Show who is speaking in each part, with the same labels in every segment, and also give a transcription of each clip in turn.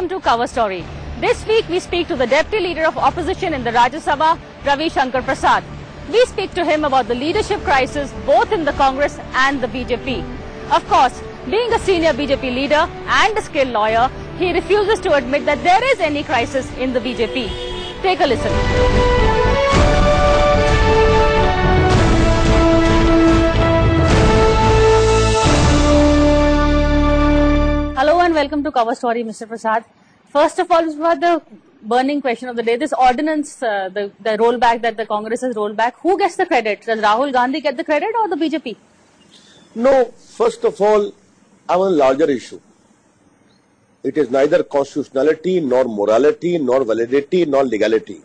Speaker 1: welcome to Cover Story. This week we speak to the Deputy Leader of Opposition in the Rajya Sabha, Ravi Shankar Prasad. We speak to him about the leadership crisis both in the Congress and the BJP. Of course, being a senior BJP leader and a skilled lawyer, he refuses to admit that there is any crisis in the BJP. Take a listen. Hello and welcome to Cover Story, Mr. Prasad. First of all, the burning question of the day, this ordinance, the rollback that the Congress has rolled back, who gets the credit? Does Rahul Gandhi get the credit or the BJP?
Speaker 2: No, first of all, I have a larger issue. It is neither constitutionality, nor morality, nor validity, nor legality.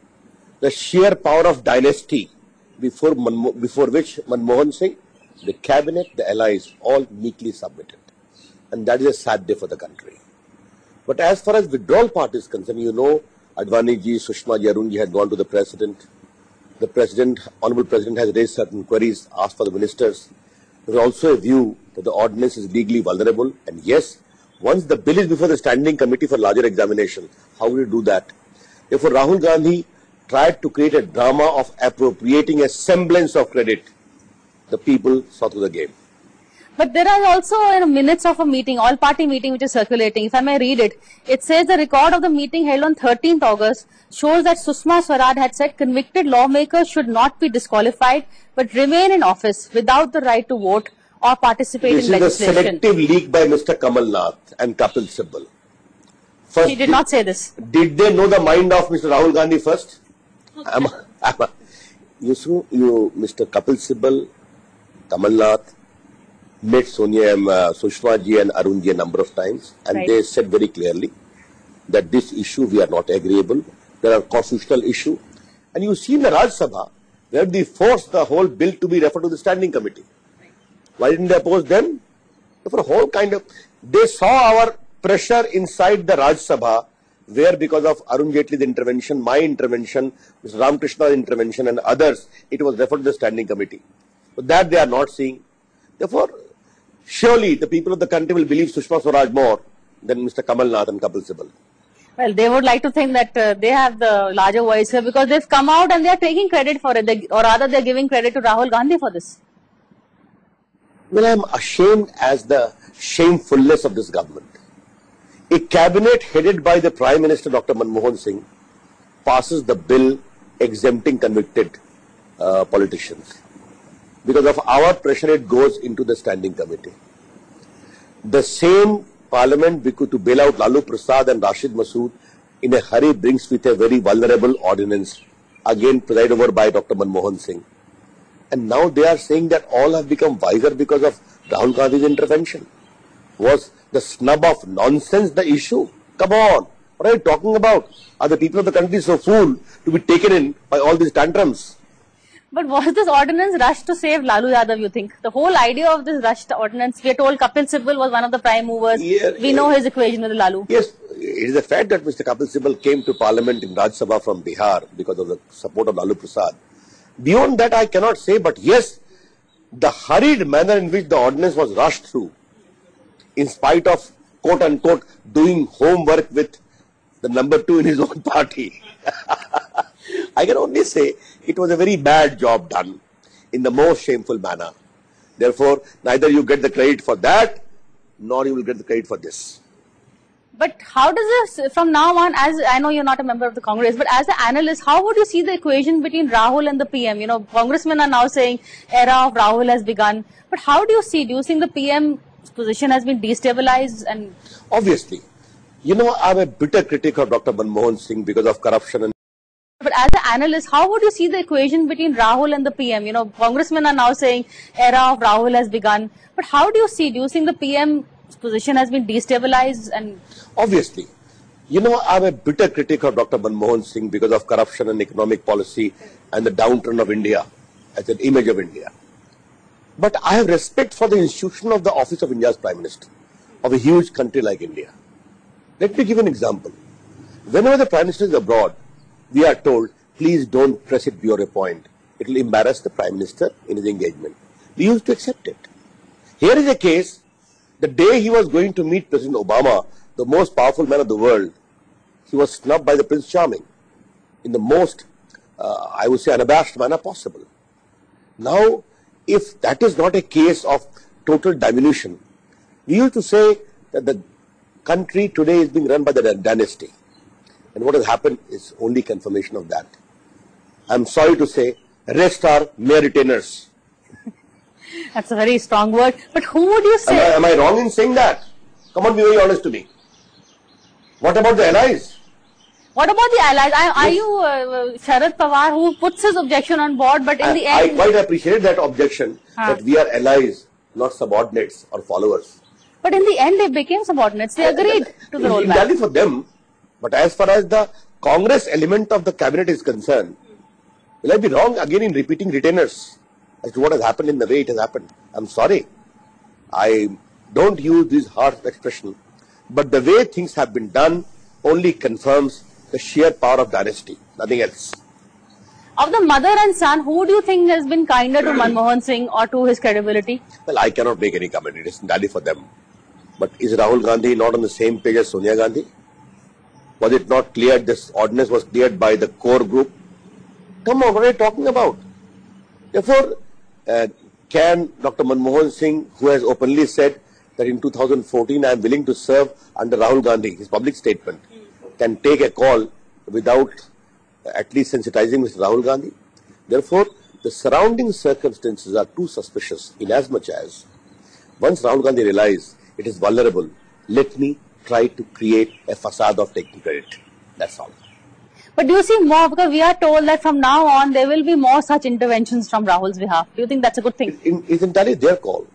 Speaker 2: The sheer power of dynasty before which Manmohan Singh, the cabinet, the allies, all meekly submitted. And that is a sad day for the country. But as far as withdrawal part is concerned, you know, Advani ji, Sushma ji, Arun ji had gone to the president. The president, honorable president, has raised certain queries, asked for the ministers. There is also a view that the ordinance is legally vulnerable. And yes, once the bill is before the standing committee for larger examination, how will you do that? Therefore, Rahul Gandhi tried to create a drama of appropriating a semblance of credit. The people saw through the game.
Speaker 1: But there are also minutes of a meeting, all-party meeting which is circulating. If I may read it, it says the record of the meeting held on 13th August shows that Sushma Swaraj had said convicted lawmakers should not be disqualified but remain in office without the right to vote or participate in legislation. This is a selective
Speaker 2: leak by Mr. Kamal Nath and Kapil Sibal.
Speaker 1: First, he did not say this.
Speaker 2: Did they know the mind of Mr. Rahul Gandhi first? Mr. Kapil Sibal, Kamal Nath, met Sushma ji and Arun ji a number of times, and they said very clearly that this issue we are not agreeable. There are constitutional issue, and you see in the Rajya Sabha where they forced the whole bill to be referred to the standing committee. Why didn't they oppose them? For a whole kind of, they saw our pressure inside the Rajya Sabha, where because of Arun Jaitley's intervention, my intervention, Mr. Ramakrishna's intervention, and others, it was referred to the standing committee. But that they are not seeing. Therefore, surely the people of the country will believe Sushma Swaraj more than Mr. Kamal Nath and Kapil Sibal.
Speaker 1: Well, they would like to think that they have the larger voice here because they've come out and they are taking credit for it, or rather they are giving credit to Rahul Gandhi for this.
Speaker 2: Well, I am ashamed as the shamefulness of this government. A cabinet headed by the Prime Minister Dr. Manmohan Singh passes the bill exempting convicted politicians. Because of our pressure, it goes into the standing committee. The same parliament to bail out Lalu Prasad and Rashid Masood in a hurry brings with a very vulnerable ordinance, again presided over by Dr. Manmohan Singh. And now they are saying that all have become wiser because of Rahul Gandhi's intervention. Was the snub of nonsense the issue? Come on, what are you talking about? Are the people of the country so fool to be taken in by all these tantrums?
Speaker 1: But was this ordinance rushed to save Lalu Yadav, you think? The whole idea of this rushed ordinance, we are told Kapil Sibal was one of the prime movers. We know his equation with Lalu.
Speaker 2: Yes, it is a fact that Mr. Kapil Sibal came to Parliament in Rajya Sabha from Bihar because of the support of Lalu Prasad. Beyond that, I cannot say, but yes, the hurried manner in which the ordinance was rushed through, in spite of, quote-unquote, doing homework with the number 2 in his own party. I can only say it was a very bad job done in the most shameful manner. Therefore, neither you get the credit for that, nor you will get the credit for this.
Speaker 1: But how does this, from now on, as I know you're not a member of the Congress, but as an analyst, how would you see the equation between Rahul and the PM? You know, congressmen are now saying era of Rahul has begun. But how do you see? Do you think the PM's position has been destabilized? And
Speaker 2: obviously, you know, I'm a bitter critic of Dr. Manmohan Singh because of corruption.
Speaker 1: But as an analyst, how would you see the equation between Rahul and the PM? You know, congressmen are now saying era of Rahul has begun. But how do you see? Do you think the PM's position has been destabilized? And
Speaker 2: obviously, you know, I'm a bitter critic of Dr. Manmohan Singh because of corruption and economic policy and the downturn of India as an image of India. But I have respect for the institution of the office of India's Prime Minister of a huge country like India. Let me give an example. Whenever the Prime Minister is abroad, we are told, please don't press it beyond a point. It will embarrass the Prime Minister in his engagement. We used to accept it. Here is a case, the day he was going to meet President Obama, the most powerful man of the world, he was snubbed by the Prince Charming in the most, I would say, unabashed manner possible. Now, if that is not a case of total diminution, we used to say that the country today is being run by the dynasty. And what has happened is only confirmation of that. I'm sorry to say, rest are mere retainers.
Speaker 1: That's a very strong word. But who would you say?
Speaker 2: Am I wrong in saying that? Come on, be very honest to me. What about the allies?
Speaker 1: What about the allies? Are you Sharad Pawar, who puts his objection on board, but in the end...
Speaker 2: I quite appreciate that objection, that we are allies, not subordinates or followers.
Speaker 1: But in the end, they became subordinates. They agreed to the rollback.
Speaker 2: Entirely for them. But as far as the Congress element of the cabinet is concerned, will I be wrong again in repeating retainers as to what has happened in the way it has happened? I'm sorry. I don't use this harsh expression. But the way things have been done only confirms the sheer power of dynasty, nothing else.
Speaker 1: Of the mother and son, who do you think has been kinder to Manmohan Singh or to his credibility?
Speaker 2: Well, I cannot make any comment. It is entirely for them. But is Rahul Gandhi not on the same page as Sonia Gandhi? Was it not cleared? This ordinance was cleared by the core group. Come on, what are you talking about? Therefore, can Dr. Manmohan Singh, who has openly said that in 2014 I am willing to serve under Rahul Gandhi, his public statement, can take a call without at least sensitizing Mr. Rahul Gandhi? Therefore, the surrounding circumstances are too suspicious, in as much as once Rahul Gandhi realized it is vulnerable, let me try to create a facade of taking credit. That's all.
Speaker 1: But do you see more, because we are told that from now on there will be more such interventions from Rahul's behalf. Do you think that's a good thing?
Speaker 2: It's entirely their call.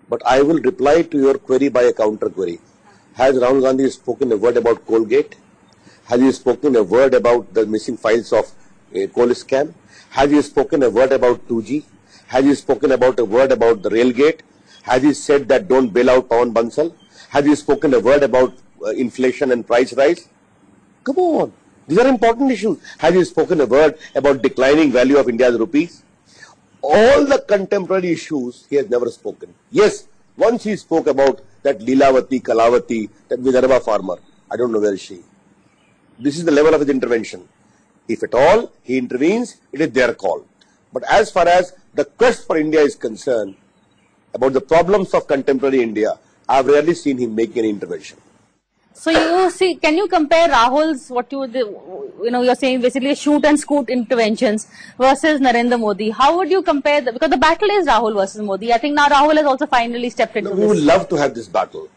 Speaker 2: But I will reply to your query by a counter query. Has Rahul Gandhi spoken a word about Colgate? Has he spoken a word about the missing files of a coal scam? Has he spoken a word about 2G? Has he spoken about a word about the railgate? Has he said that don't bail out Pawan Bansal? Has he spoken a word about inflation and price rise? Come on. These are important issues. Has he spoken a word about declining value of India's rupees? All the contemporary issues he has never spoken. Yes, once he spoke about that Leelavati, Kalavati, that Vidarbha farmer. I don't know where is she. This is the level of his intervention. If at all he intervenes, it is their call. But as far as the quest for India is concerned, about the problems of contemporary India, I have rarely seen him make any intervention.
Speaker 1: So you see, can you compare Rahul's, you're saying basically shoot and scoot interventions versus Narendra Modi? How would you compare because the battle is Rahul versus Modi. I think now Rahul has also finally stepped into this.
Speaker 2: We would love to have this battle.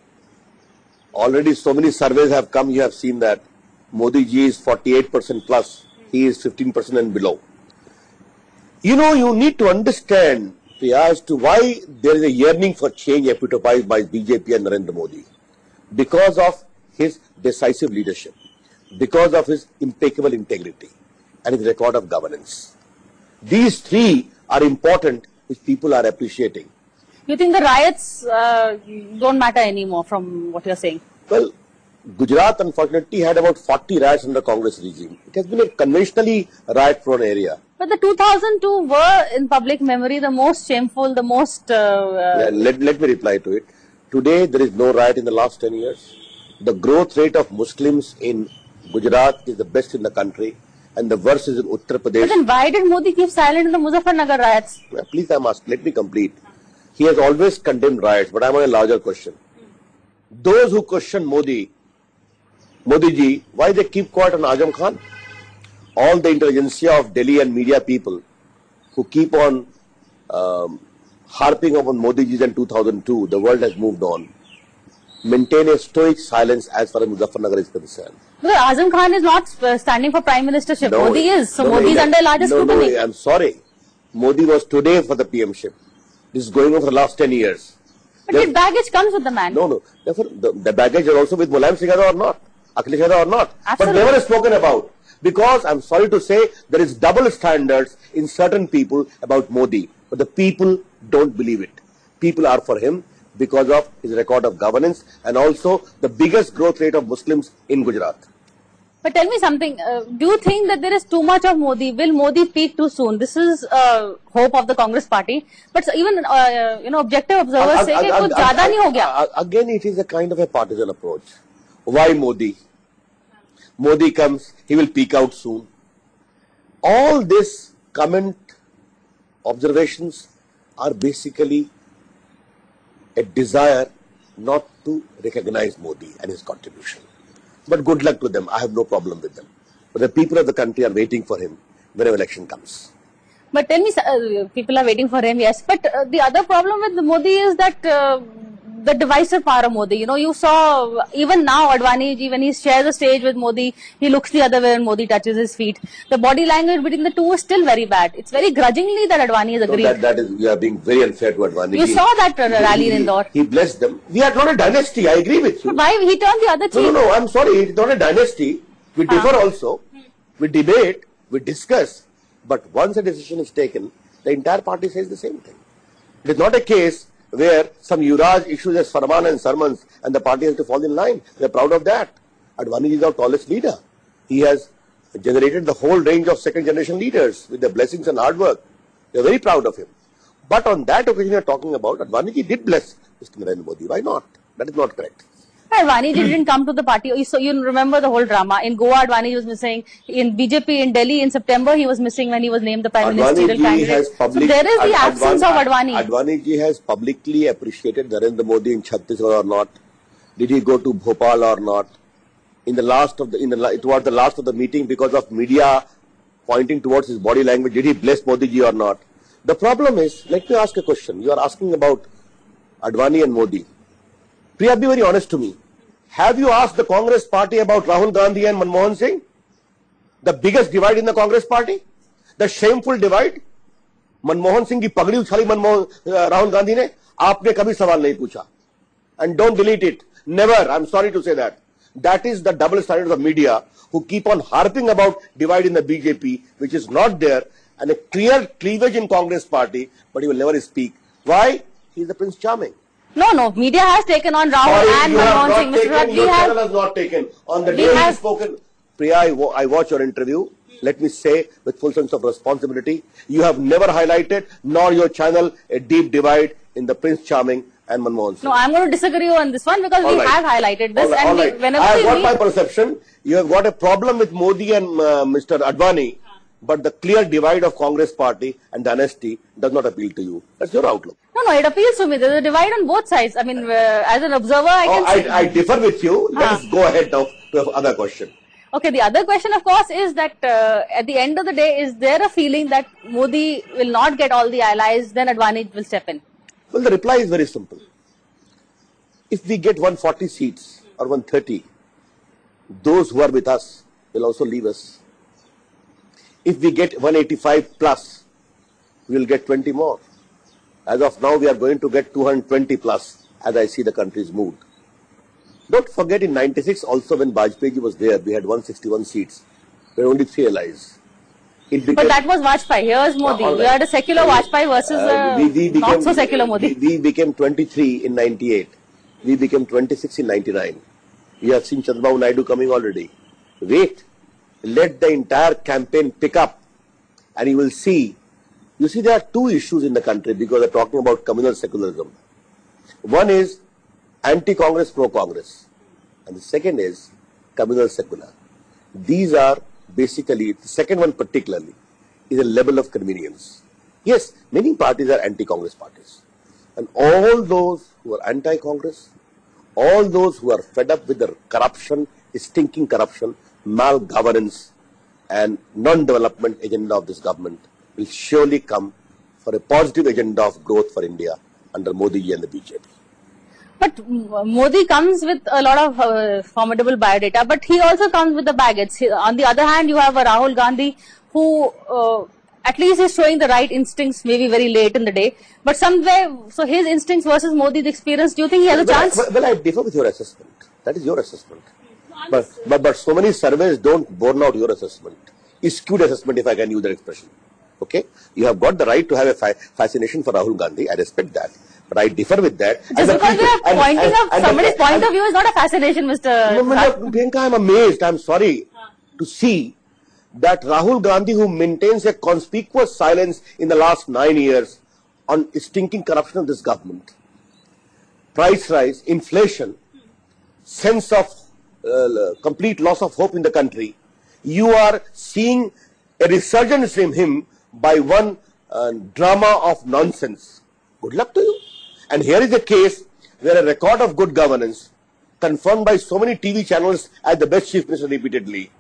Speaker 2: Already so many surveys have come, you have seen that. Modi ji is 48% plus, he is 15% and below. You need to understand, Priya, as to why there is a yearning for change epitomized by BJP and Narendra Modi. Because of his decisive leadership, because of his impeccable integrity and his record of governance. These three are important, which people are appreciating.
Speaker 1: You think the riots don't matter anymore from what you're saying?
Speaker 2: Well, Gujarat unfortunately had about 40 riots under Congress regime. It has been a conventionally riot-prone area.
Speaker 1: But the 2002 were in public memory the most shameful, the most...
Speaker 2: Let me reply to it. Today there is no riot in the last 10 years. The growth rate of Muslims in Gujarat is the best in the country, and the worst is in Uttar Pradesh.
Speaker 1: But then why did Modi keep silent in the Muzaffarnagar riots?
Speaker 2: Please, I must. Let me complete. He has always condemned riots, but I am on a larger question. Those who question Modi ji, why they keep quiet on Azam Khan? All the intelligentsia of Delhi and media people who keep on harping upon Modi ji in 2002, the world has moved on. Maintain a stoic silence as far as Muzaffarnagar is concerned.
Speaker 1: Because Azam Khan is not standing for prime ministership.
Speaker 2: No,
Speaker 1: Modi is. So Modi is under largest scrutiny.
Speaker 2: No, I'm sorry. Modi was today for the PMship. This is going on for the last 10 years.
Speaker 1: But the baggage comes with the man.
Speaker 2: No. Therefore, the baggage is also with Mulayam Singh or not, Akhilesh Yadav or not.
Speaker 1: Absolutely.
Speaker 2: But never is spoken about. Because, I'm sorry to say, there is double standards in certain people about Modi. But the people don't believe it. People are for him because of his record of governance and also the biggest growth rate of Muslims in Gujarat.
Speaker 1: But tell me something, do you think that there is too much of Modi? Will Modi peak too soon? This is hope of the Congress party. But even, objective observers say that kuch zyada nahi ho gaya.
Speaker 2: Again, it is a kind of a partisan approach. Why Modi? Modi comes, he will peak out soon. All this comment, observations are basically a desire not to recognize Modi and his contribution. But good luck to them. I have no problem with them. But the people of the country are waiting for him whenever election comes.
Speaker 1: But tell me, people are waiting for him, yes. But the other problem with Modi is that the divisive power of Modi. You know, you saw even now Advani, when he shares the stage with Modi, he looks the other way when Modi touches his feet. The body language between the two is still very bad. It's very grudgingly that Advani is agreed.
Speaker 2: No, that is, you are being very unfair to Advani.
Speaker 1: You saw that rally in Indore.
Speaker 2: He blessed them. We are not a dynasty, I agree with you.
Speaker 1: But why he turned the other cheek?
Speaker 2: No, I'm sorry, it's not a dynasty. We differ also. We debate, we discuss. But once a decision is taken, the entire party says the same thing. It is not a case where some Yuvraj issues as Farman and sermons and the party has to fall in line. We are proud of that. Advani is our tallest leader. He has generated the whole range of second generation leaders with their blessings and hard work. We are very proud of him. But on that occasion you are talking about, Advani ji did bless Mr. Narendra Modi. Why not? That is not correct.
Speaker 1: Advani didn't come to the party. So you remember the whole drama. In Goa, Advani was missing. In BJP in Delhi in September, he was missing when he was named the prime ministerial candidate. So there is the absence of Advani.
Speaker 2: Advani ji has publicly appreciated Narendra Modi in Chhattisgarh or not. Did he go to Bhopal or not? In the last of towards the last of the meeting, because of media pointing towards his body language, did he bless Modi ji or not? The problem is, let me ask a question. You are asking about Advani and Modi. Priya, be very honest to me. Have you asked the Congress party about Rahul Gandhi and Manmohan Singh? The biggest divide in the Congress party? The shameful divide? Manmohan Singh की पगड़ी उछाली Rahul Gandhi ने, आपने कभी सवाल नहीं पूछा. And don't delete it. Never. I'm sorry to say that. That is the double standard of media who keep on harping about divide in the BJP, which is not there, and a clear cleavage in Congress party, but he will never speak. Why? He is the Prince Charming.
Speaker 1: No. Media has taken on Rahul and Manmohan Singh. Mr. Ravi
Speaker 2: Your channel has not taken. On the day he spoken, Priya, I watched your interview. Let me say with full sense of responsibility, you have never highlighted, nor your channel, a deep divide in the Prince Charming and Manmohan Singh.
Speaker 1: No, I'm going to disagree on this one because we have highlighted this.
Speaker 2: And whenever I have got my perception, you have got a problem with Modi and Mr. Advani, but the clear divide of Congress party and dynasty does not appeal to you. That's your outlook.
Speaker 1: No, it appeals to me. There's a divide on both sides. I mean, as an observer, I can see.
Speaker 2: I differ with you. Let us go ahead now to the other question.
Speaker 1: Okay, the other question, of course, is that at the end of the day, is there a feeling that Modi will not get all the allies, then Advani will step in?
Speaker 2: Well, the reply is very simple. If we get 140 seats or 130, those who are with us will also leave us. If we get 185 plus, we will get 20 more. As of now, we are going to get 220 plus, as I see the country's mood. Don't forget, in 96 also, when Vajpayee was there, we had 161 seats. There were only 3 allies.
Speaker 1: But that was Vajpayee. Here's Modi.
Speaker 2: Right.
Speaker 1: We had a secular Vajpayee versus not so secular Modi.
Speaker 2: We became 23 in 98. We became 26 in 99. We have seen Chandrababu Naidu coming already. Wait. Let the entire campaign pick up and you will see. You see, there are 2 issues in the country because they are talking about communal secularism. One is anti-Congress, pro-Congress. And the second is communal secular. These are basically, the second one particularly, is a level of convenience. Yes, many parties are anti-Congress parties. And all those who are anti-Congress, all those who are fed up with the corruption, stinking corruption, malgovernance and non-development agenda of this government will surely come for a positive agenda of growth for India under Modi and the BJP.
Speaker 1: But Modi comes with a lot of formidable biodata, but he also comes with the baggage. On the other hand, you have a Rahul Gandhi who at least is showing the right instincts, maybe very late in the day. But somewhere, so his instincts versus Modi's experience, do you think he has a chance?
Speaker 2: Well, I differ with your assessment. That is your assessment. But so many surveys don't borne out your assessment. Skewed assessment, if I can use that expression. Okay? You have got the right to have a fascination for Rahul Gandhi. I respect that. But I differ with that.
Speaker 1: Just because we are pointing up somebody's point of view is not a fascination, Mr.
Speaker 2: No, Priyanka, I am amazed. I am sorry to see that Rahul Gandhi, who maintains a conspicuous silence in the last 9 years on stinking corruption of this government, price rise, inflation, sense of complete loss of hope in the country, you are seeing a resurgence in him by one drama of nonsense. Good luck to you. And here is a case where a record of good governance, confirmed by so many TV channels as the best chief minister repeatedly,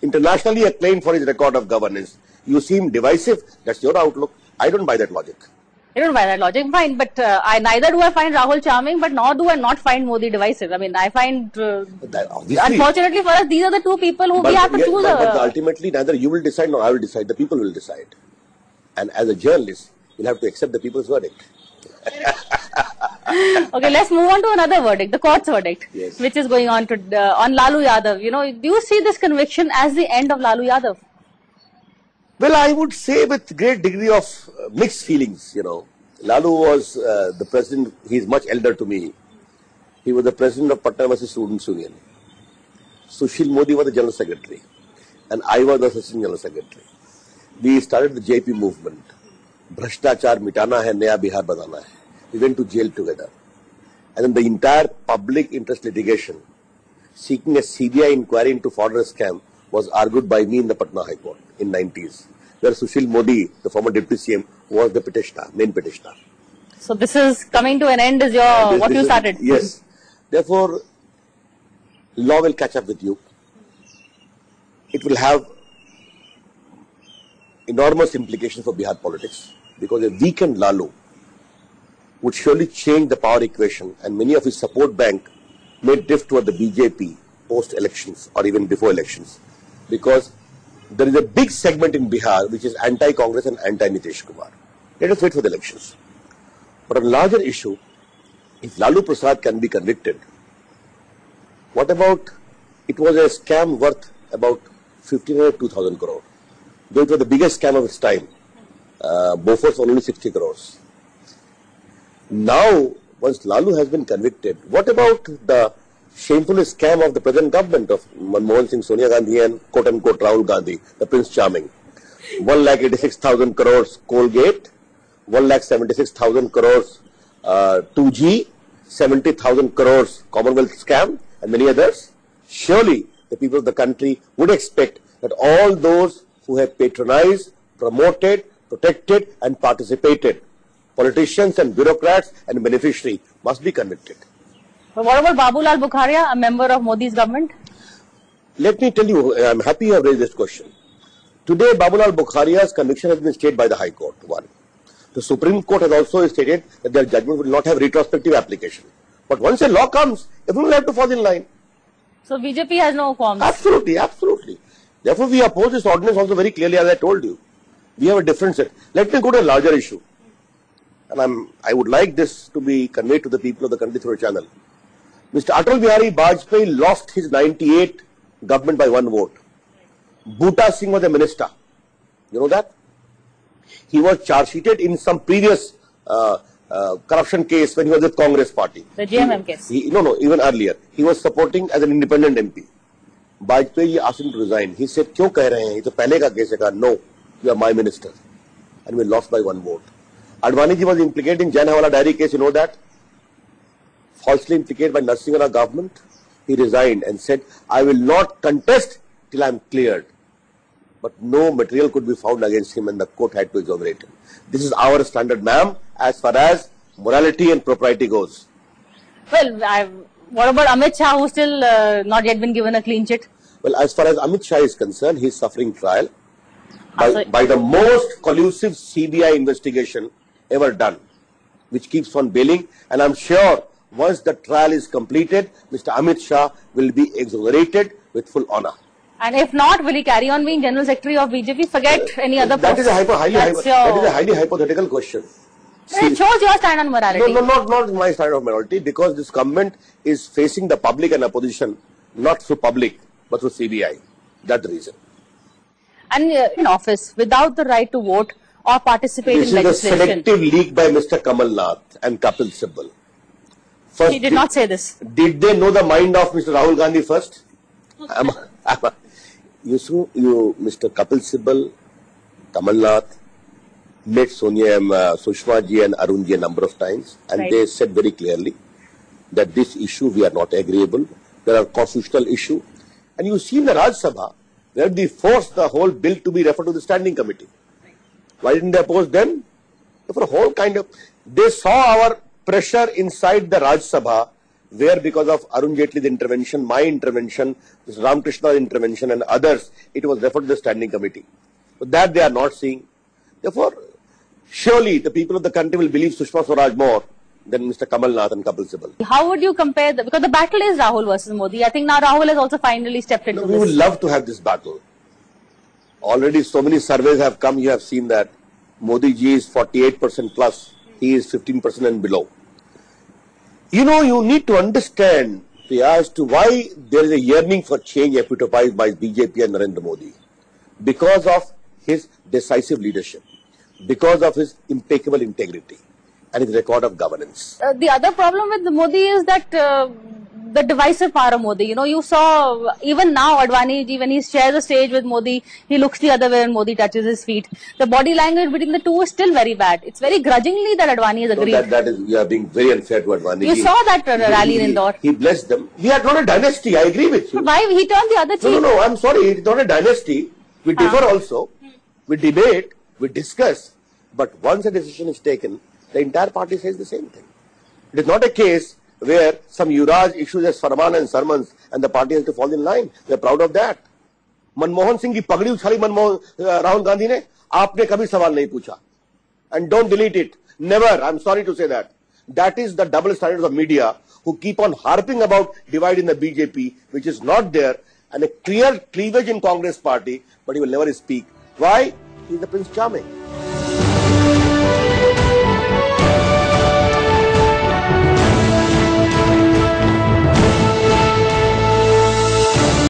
Speaker 2: internationally acclaimed for his record of governance. You seem divisive. That's your outlook. I don't buy that logic.
Speaker 1: I don't buy that logic. Fine, but neither do I find Rahul charming, but nor do I not find Modi divisive. I mean, I find, unfortunately for us, these are the two people who we have to choose.
Speaker 2: But ultimately, neither you will decide nor I will decide. The people will decide. And as a journalist, you'll have to accept the people's verdict.
Speaker 1: Okay, let's move on to another verdict, the court's verdict,
Speaker 2: yes,
Speaker 1: which is going on on Lalu Yadav. You know, do you see this conviction as the end of Lalu Yadav?
Speaker 2: Well, I would say with great degree of mixed feelings, you know. Lalu was the president, he is much elder to me. He was the president of Patna University Students' Union. Sushil Modi was the general secretary. And I was the assistant general secretary. We started the JP movement. Bhrashtachar mitana hai, naya Bihar banana hai. We went to jail together. And then the entire public interest litigation, seeking a CBI inquiry into foreigner scam, was argued by me in the Patna High Court in 90s, where Sushil Modi, the former deputy CM, was the petitioner, main petitioner.
Speaker 1: So this is coming to an end, is what you started?
Speaker 2: Yes. Therefore, law will catch up with you. It will have enormous implications for Bihar politics, because a weakened Lalu would surely change the power equation, and many of his support bank may drift toward the BJP post-elections or even before elections, because there is a big segment in Bihar which is anti-Congress and anti-Nitish Kumar. Let us wait for the elections. But on a larger issue, if Lalu Prasad can be convicted, what about, it was a scam worth about 1,500 to 2,000 crore. Though it was the biggest scam of its time. Bofors only 60 crores. Now, once Lalu has been convicted, what about the shameful scam of the present government of Manmohan Singh, Sonia Gandhi and quote-unquote Rahul Gandhi, the Prince Charming? 1,86,000 crores Colgate, 1,76,000 crores 2G, 70,000 crores Commonwealth scam and many others. Surely the people of the country would expect that all those who have patronized, promoted, protected and participated, politicians and bureaucrats and beneficiaries, must be convicted.
Speaker 1: But what about Babulal Bukharia, a member of Modi's government?
Speaker 2: Let me tell you, I am happy you have raised this question. Today, Babulal Bukharia's conviction has been stayed by the High Court. One. The Supreme Court has also stated that their judgment will not have retrospective application. But once a law comes, everyone will have to fall in line.
Speaker 1: So BJP has no qualms?
Speaker 2: Absolutely, absolutely. Therefore, we oppose this ordinance also very clearly, as I told you. We have a different set. Let me go to a larger issue. And I would like this to be conveyed to the people of the country through a channel. Mr. Atal Bihari Vajpayee lost his 98 government by one vote. Bhuta Singh was a minister. You know that? He was charge sheeted in some previous corruption case when he was with Congress party.
Speaker 1: The GMM case?
Speaker 2: No, even earlier. He was supporting as an independent MP. Vajpayee asked him to resign. He said, "Kyun keh rahe hain? Ye to pehle ka case hai." No, you are my minister. And we lost by one vote. Advani ji was implicated in Jain Hawala Diary case, you know that? Falsely implicated by Narsinghara government. He resigned and said, "I will not contest till I am cleared." But no material could be found against him and the court had to exonerate him. This is our standard, ma'am, as far as morality and propriety goes.
Speaker 1: Well, what about Amit Shah, who's still not yet been given a clean chit?
Speaker 2: Well, as far as Amit Shah is concerned, he is suffering trial by the most collusive CBI investigation ever done, which keeps on bailing. And I'm sure once the trial is completed, Mr. Amit Shah will be exonerated with full honor.
Speaker 1: And if not, will he carry on being General Secretary of BJP? Forget any other
Speaker 2: That
Speaker 1: post.
Speaker 2: is a highly hypothetical question.
Speaker 1: It shows your stand on morality.
Speaker 2: No, not my stand of morality, because this government is facing the public and opposition, not through public, but through CBI. That's the reason.
Speaker 1: And in office, without the right to vote or participate in legislation.
Speaker 2: This is a selective leak by Mr. Kamal Nath and Kapil Sibal.
Speaker 1: First, he did not say this.
Speaker 2: Did they know the mind of Mr. Rahul Gandhi first? Mr. Kapil Sibal, Kamal Nath met Sushma ji and Arun ji a number of times, and they said very clearly that this issue we are not agreeable. there are constitutional issue. And you see in the Rajya Sabha, where they forced the whole bill to be referred to the standing committee. Why didn't they oppose them? For a whole kind of, they saw our pressure inside the Rajya Sabha, where because of Arun Jaitley's intervention, my intervention, Ramakrishna's intervention and others, it was referred to the standing committee. But that they are not seeing. Therefore, surely the people of the country will believe Sushma Swaraj more than Mr. Kamal Nath and Kapil Sibal.
Speaker 1: How would you compare, because the battle is Rahul versus Modi. I think now Rahul has also finally stepped into this.
Speaker 2: We would love to have this battle. Already so many surveys have come, you have seen that. Modi ji is 48% plus, he is 15% and below. You know, you need to understand, Priya, as to why there is a yearning for change epitomized by BJP and Narendra Modi. Because of his decisive leadership, because of his impeccable integrity and his record of governance.
Speaker 1: The other problem with Modi is that the divisive power of Modi. You know, you saw even now Advani ji, when he shares the stage with Modi, he looks the other way when Modi touches his feet. The body language between the two is still very bad. It's very grudgingly that Advani has agreed.
Speaker 2: No, that is, you are being very unfair to Advani.
Speaker 1: You saw that rally in Indore.
Speaker 2: He blessed them. We are not a dynasty, I agree with you.
Speaker 1: Why? He turned the other cheek.
Speaker 2: No, I'm sorry, it's not a dynasty. We differ also. We debate, we discuss. But once a decision is taken, the entire party says the same thing. It is not a case where some Yuvraj issues as Farman and sermons and the party has to fall in line. We are proud of that. Manmohan Singh की पगड़ी उछाली राहुल गांधी ने, आपने कभी सवाल नहीं पूछा. And don't delete it. Never. I'm sorry to say that. That is the double standards of media who keep on harping about divide in the BJP, which is not there, and a clear cleavage in Congress party, but he will never speak. Why? He is the Prince Charming.